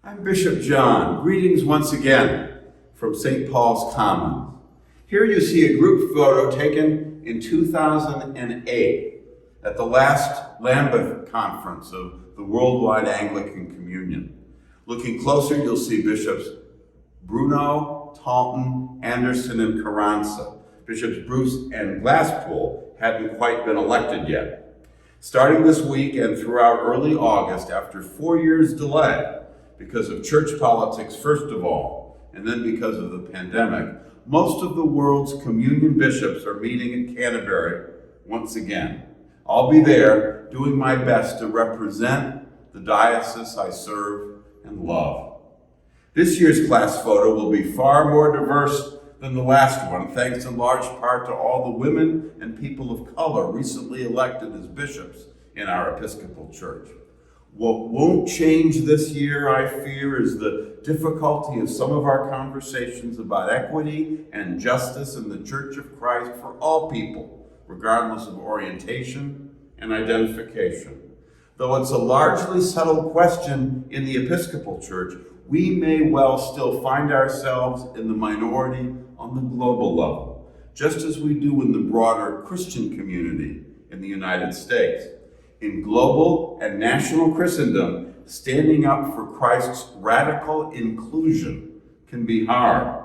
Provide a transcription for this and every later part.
I'm Bishop John. Greetings once again from St. Paul's Commons. Here you see a group photo taken in 2008 at the last Lambeth Conference of the Worldwide Anglican Communion. Looking closer, you'll see Bishops Bruno, Talton, Anderson, and Carranza. Bishops Bruce and Glasspool hadn't quite been elected yet. Starting this week and throughout early August, after 4 years' delay, because of church politics first of all, and then because of the pandemic, most of the world's communion bishops are meeting in Canterbury once again. I'll be there doing my best to represent the diocese I serve and love. This year's class photo will be far more diverse than the last one, thanks in large part to all the women and people of color recently elected as bishops in our Episcopal Church. What won't change this year, I fear, is the difficulty of some of our conversations about equity and justice in the Church of Christ for all people, regardless of orientation and identification. Though it's a largely settled question in the Episcopal Church, we may well still find ourselves in the minority on the global level, just as we do in the broader Christian community in the United States. In global and national Christendom, standing up for Christ's radical inclusion can be hard.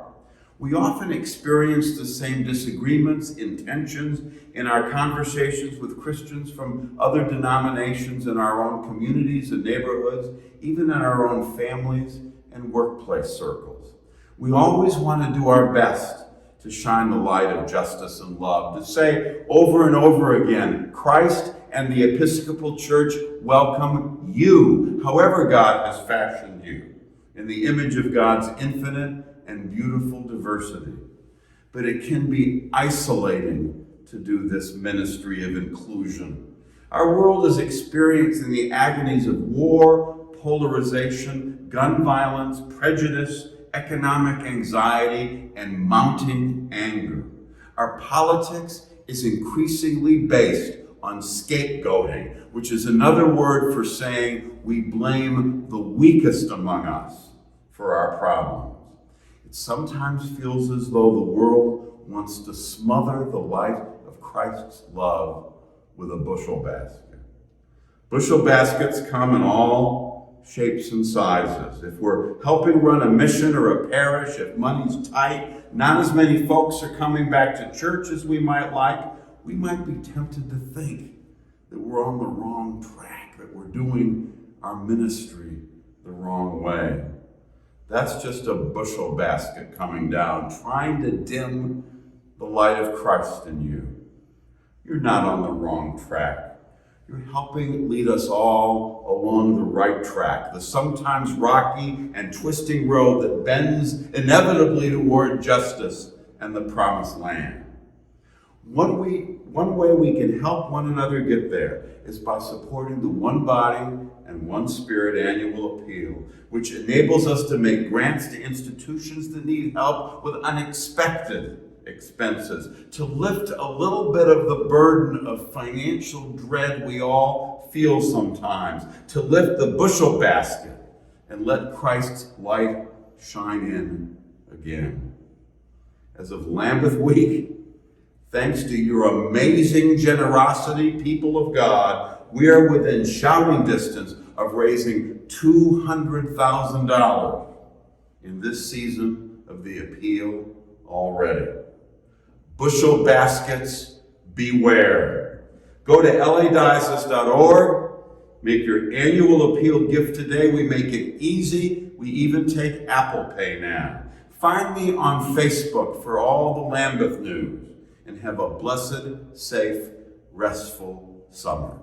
We often experience the same disagreements and tensions in our conversations with Christians from other denominations in our own communities and neighborhoods, even in our own families and workplace circles. We always want to do our best to shine the light of justice and love, to say over and over again, Christ and the Episcopal Church welcome you, however God has fashioned you, in the image of God's infinite and beautiful diversity. But it can be isolating to do this ministry of inclusion. Our world is experiencing the agonies of war, polarization, gun violence, prejudice, economic anxiety, and mounting anger. Our politics is increasingly based on scapegoating, which is another word for saying we blame the weakest among us for our problems. It sometimes feels as though the world wants to smother the light of Christ's love with a bushel basket. Bushel baskets come in all shapes and sizes. If we're helping run a mission or a parish, if money's tight, not as many folks are coming back to church as we might like, we might be tempted to think that we're on the wrong track, that we're doing our ministry the wrong way. That's just a bushel basket coming down, trying to dim the light of Christ in you. You're not on the wrong track. You're helping lead us all along the right track, the sometimes rocky and twisting road that bends inevitably toward justice and the promised land. One way we can help one another get there is by supporting the One Body and One Spirit annual appeal, which enables us to make grants to institutions that need help with unexpected expenses, to lift a little bit of the burden of financial dread we all feel sometimes, to lift the bushel basket and let Christ's light shine in again. As of Lambeth Week, thanks to your amazing generosity, people of God, we are within shouting distance of raising $200,000 in this season of the appeal already. Bushel baskets, beware. Go to ladiocese.org, make your annual appeal gift today. We make it easy. We even take Apple Pay now. Find me on Facebook for all the Lambeth news, and have a blessed, safe, restful summer.